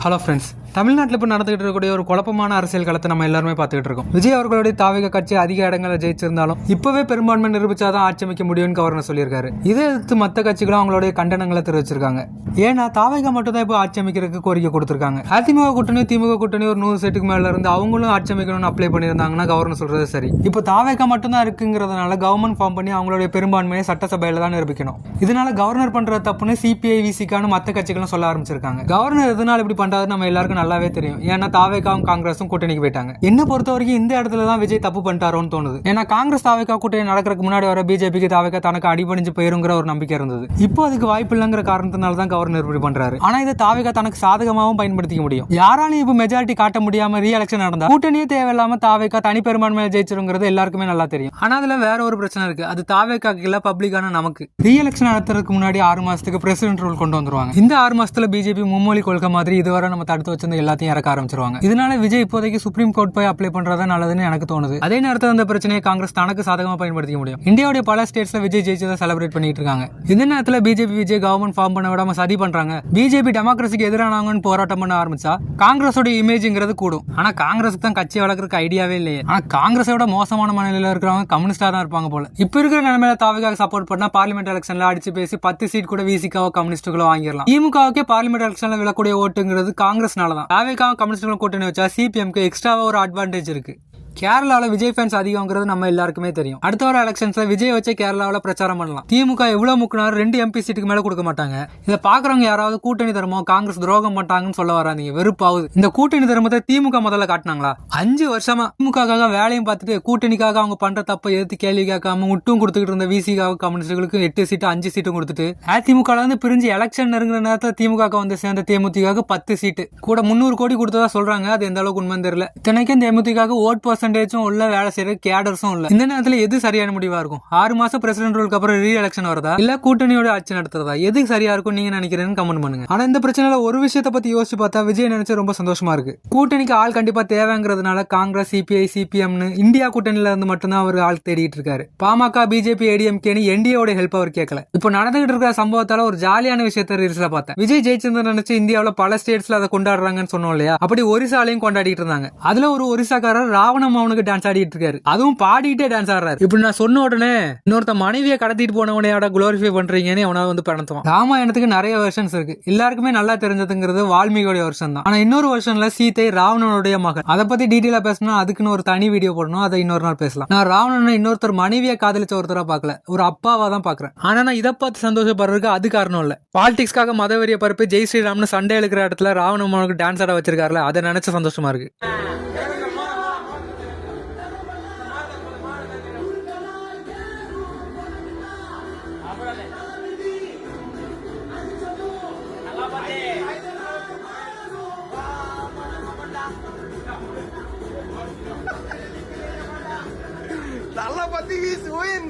Hello friends, தமிழ்நாட்டில் இப்போ நடந்துகிட்டு இருக்கக்கூடிய ஒரு குழப்பமான அரசியல் களத்தை நம்ம எல்லாருமே பார்த்துக்கிட்டு இருக்கோம். விஜய் அவர்களுடைய தாவக கட்சி அதிக இடங்களை ஜெயிச்சிருந்தாலும் இப்பவே பெரும்பான்மை நிரூபிச்சாதான் ஆட்சி அமைக்க முடியும்னு கவர்னர் சொல்லியிருக்காரு. இதை எதிர்த்து மற்ற கட்சிகளும் அவங்களுடைய கண்டனங்களை தெரிவிச்சிருக்காங்க. ஏன்னா தாவக மட்டும் தான் இப்போ ஆட்சி அமைக்கிறதுக்கு கோரிக்கை கொடுத்திருக்காங்க. அதிமுக கூட்டணி திமுக கூட்டணி ஒரு 100 சீட்டுக்கு மேல இருந்து அவங்களும் ஆட்சி அமைக்கணும்னு அப்ளை பண்ணியிருந்தாங்கன்னா கவர்னர் சொல்றது சரி. இப்போ தாவக மட்டும் தான் இருக்குங்கிறதுனால கவர்மெண்ட் ஃபார்ம் பண்ணி அவங்களுடைய பெரும்பான்மையை சட்டசபையில தான் நிரூபிக்கணும். இதனால கவர்னர் பண்ற தப்புன்னு சிபிஐ விசிக்கான மற்ற கட்சிகளும் சொல்ல ஆரம்பிச்சிருக்காங்க. கவர்னர் எதனால இப்படி பண்றாரு நம்ம எல்லாருக்கும் நல்லாவே தெரியும். ஏன்னா தாவேகாவும் காங்கிரஸும் கூட்டணிக்கு போயிட்டாங்க. என்ன பொறுத்த வரைக்கும் இந்த இடத்துல தான் விஜய் தப்பு பண்ணிட்டாரோன்னு தோணுது. ஏன்னா காங்கிரஸ் தாவேகா கூட்டணி நடக்கிறதுக்கு முன்னாடி வர பிஜேபிக்கு தாவேகா தனக்கு அடிபணிஞ்சு போயிருங்கிற ஒரு நம்பிக்கை இருந்தது. இப்போ அதுக்கு வாய்ப்பு இல்லைங்கிற காரணத்தினால தான் கவர்னர் இப்படி பண்றாரு. ஆனா இதை தாவேகா தனக்கு சாதகமாகவும் பயன்படுத்திக்க முடியும். யாராலையும் இப்ப மெஜாரிட்டி காட்ட முடியாம ரீ எலெக்ஷன் நடந்தா கூட்டணியே தேவையில்லாம தாவேகா தனி பெரும்பான்மையில ஜெயிச்சிருங்கிறது எல்லாருக்குமே நல்லா தெரியும். ஆனா அதுல வேற ஒரு பிரச்சனை இருக்கு. அது தாவேகாக்கு இல்ல, பப்ளிக்கான நமக்கு. ரீ எலெக்ஷன் நடத்துறதுக்கு முன்னாடி 6 மாசத்துக்கு பிரசிடென்ட் ரூல் கொண்டு வந்துருவாங்க. இந்த 6 மாசத்துல பிஜேபி மும்மொழி கொள்கை மாதிரி இதுவரை நம்ம தடுத்து வச்சிருந்த எல்லாத்தையும் இறக்க ஆரம்பிச்சிருவாங்க. இதனால விஜய் இப்போதைக்கு சுப்ரீம் கோர்ட் போய் அப்ளை பண்றதா நல்லதுன்னு எனக்கு தோணுது. அதே நேரத்தில் அந்த பிரச்சனையை காங்கிரஸ் தனக்கு சாதகமா பயன்படுத்திக்க முடியும். இந்தியாவுடைய பல ஸ்டேட்ஸ்ல விஜய் ஜெயிச்சதை செலிப்ரேட் பண்ணிட்டு இருக்காங்க. இந்த நேரத்தில் பிஜேபி விஜய் கவர்மெண்ட் ஃபார்ம் பண்ண விடாம சதி பண்றாங்க. பிஜேபி டெமோக்ரஸிக்கு எதிரானவங்கன்னு போராட்டம் பண்ண ஆரம்பிச்சா காங்கிரஸோட இமேஜ்ங்கிறது கூடும். ஆனா காங்கிரஸுக்கு தான் கட்சி வளர்க்கறதுக்கு ஐடியாவே இல்லையே. ஆனா காங்கிரஸோட மோசமான மனநிலையில இருக்கிறவங்க கம்யூனிஸ்டா தான் இருப்பாங்க போல. இப்ப இருக்கிற நிலைமையில தாவேகாக சப்போர்ட் பண்ணா பார்லிமெண்ட் எலெக்ஷன்ல அடிச்சு பேசி 10 சீட் கூட விசிகாவோ கம்யூனிஸ்டுகளோ வாங்கிடலாம். திமுகவுக்கே பார்லிமெண்ட் எலெக்ஷன்ல விழக்கூடிய ஓட்டுங்கிறது காங்கிரஸ்னால தான். தாவேகாவும் கம்யூனிஸ்டுகளும் கூட்டணி வச்சா சிபிஎம்க்கு எக்ஸ்ட்ராவா ஒரு அட்வான்டேஜ் இருக்கு. கேரளால விஜய் ஃபேன்ஸ் அதிகம்ங்கிறது நம்ம எல்லாருக்குமே தெரியும். அடுத்த வர எலெக்ஷன்ஸ்ல விஜய் வச்சு கேரளாவில் பிரச்சாரம் பண்ணலாம். திமுக எவ்வளவு முக்கினாலும் 2 MP சீட்டுக்கு மேல கொடுக்க மாட்டாங்க. இதை பாக்குறவங்க யாராவது கூட்டணி தர்மம் காங்கிரஸ் துரோகம் பண்ணிட்டாங்கன்னு சொல்ல வராதீங்க, வெறுப்பாவது. இந்த கூட்டணி தர்மத்தை திமுக முதல்ல காட்டினாங்களா? 5 வருஷமா திமுக வேலையும் பார்த்துட்டு கூட்டணிக்காக அவங்க பண்ற தப்பை எதிர்த்து கேள்வி கேட்காம முட்டும் கொடுத்துக்கிட்டு இருந்த விசிகாக கம்யூனிஸ்டுகளுக்கு 8 சீட்டு 5 சீட்டும் கொடுத்துட்டு அதிமுக இருந்து பிரிஞ்சு எலெக்ஷன் நெருங்கிற நேரத்தில் திமுக வந்து சேர்ந்த தேமுதிக 10 சீட்டு கூட 300 கோடி கொடுத்ததா சொல்றாங்க. அது எந்த அளவுக்கு உண்மை தெரியல. இத்தனைக்கும் தேமுதிக ஓட் பர்சன்டேஜும் உள்ள, வேலை செய்யற கேடர்ஸும் இல்ல. இந்த நேரத்துல எது சரியான முடிவா இருக்கும்? 6 மாசம் பிரசிடென்ட் ரூலுக்கு அப்புறம் ரீ எலெக்ஷன் வரதா இல்ல கூட்டணியோட ஆட்சி நடத்துறதா? எது சரியா இருக்கும் நீங்க நினைக்கிறேன்னு கமெண்ட் பண்ணுங்க. ஆனா இந்த பிரச்சனையில ஒரு விஷயத்தை பத்தி யோசிச்சு பார்த்தா விஜய் நினைச்சு ரொம்ப சந்தோஷமா இருக்கு. கூட்டணிக்கு ஆள் கண்டிப்பா தேவைங்கிறதுனால காங்கிரஸ் சிபிஐ சிபிஎம்னு இந்தியா கூட்டணியில இருந்து மட்டும்தான் அவர் ஆள் தேடிட்டு இருக்காரு. பாமக பிஜேபி ஏடிஎம்கேன்னு என்டிஏவோட ஹெல்ப் அவர் கேட்கல. இப்போ நடந்துகிட்டு இருக்கிற சம்பவத்தால ஒரு ஜாலியான விஷயத்தை ரீல்ஸ்ல பார்த்தேன். விஜய் ஜெயிச்சிருந்த நினைச்சு இந்தியாவில பல ஸ்டேட்ஸ்ல அதை கொண்டாடுறாங்கன்னு சொன்னோம் இல்லையா? அப்படி ஒரிசாலையும் கொண்டாடிட்டு இருந்தாங்க. அதுல ஒரு ஒரிசாக்காரர் ராவணம் அவனுக்கு டான்ஸ் ஆடிட்டு இருக்காரு. அதுவும் பாடிட்டே டான்ஸ் ஆடுறாரு. இப்படி நான் சொன்ன உடனே இன்னொருத்த மனைவியை கடத்திட்டு போனவனையோட குளோரிஃபை பண்றீங்கன்னு அவனா வந்து பணத்துவான். ராமாயணத்துக்கு நிறைய வெர்ஷன்ஸ் இருக்கு. எல்லாருக்குமே நல்லா தெரிஞ்சதுங்கிறது வால்மீகியோட வெர்ஷன் தான். ஆனா இன்னொரு வெர்ஷன்ல சீதை ராவணனுடைய மகன். அதை பத்தி டீட்டெயிலா பேசணும், அதுக்குன்னு ஒரு தனி வீடியோ போடணும். அதை இன்னொரு நாள் பேசலாம். நான் ராவணனை இன்னொருத்தர் மனைவியை காதலிச்ச ஒருத்தரா பாக்கல, ஒரு அப்பாவா தான் பாக்குறேன். ஆனா நான் இதை பார்த்து சந்தோஷப்படுறதுக்கு அது காரணம் இல்ல. பாலிடிக்ஸ்க்காக மதவெறிய பரப்பி ஜெய் ஸ்ரீராம்னு சண்டை எழுக்கிற இடத்துல ராவணனுக்கு டான்ஸ் ஆட வச்சிருக்காருல, அதை நினைச்சு சந்தோஷமா இருக்கு. Talapati is win.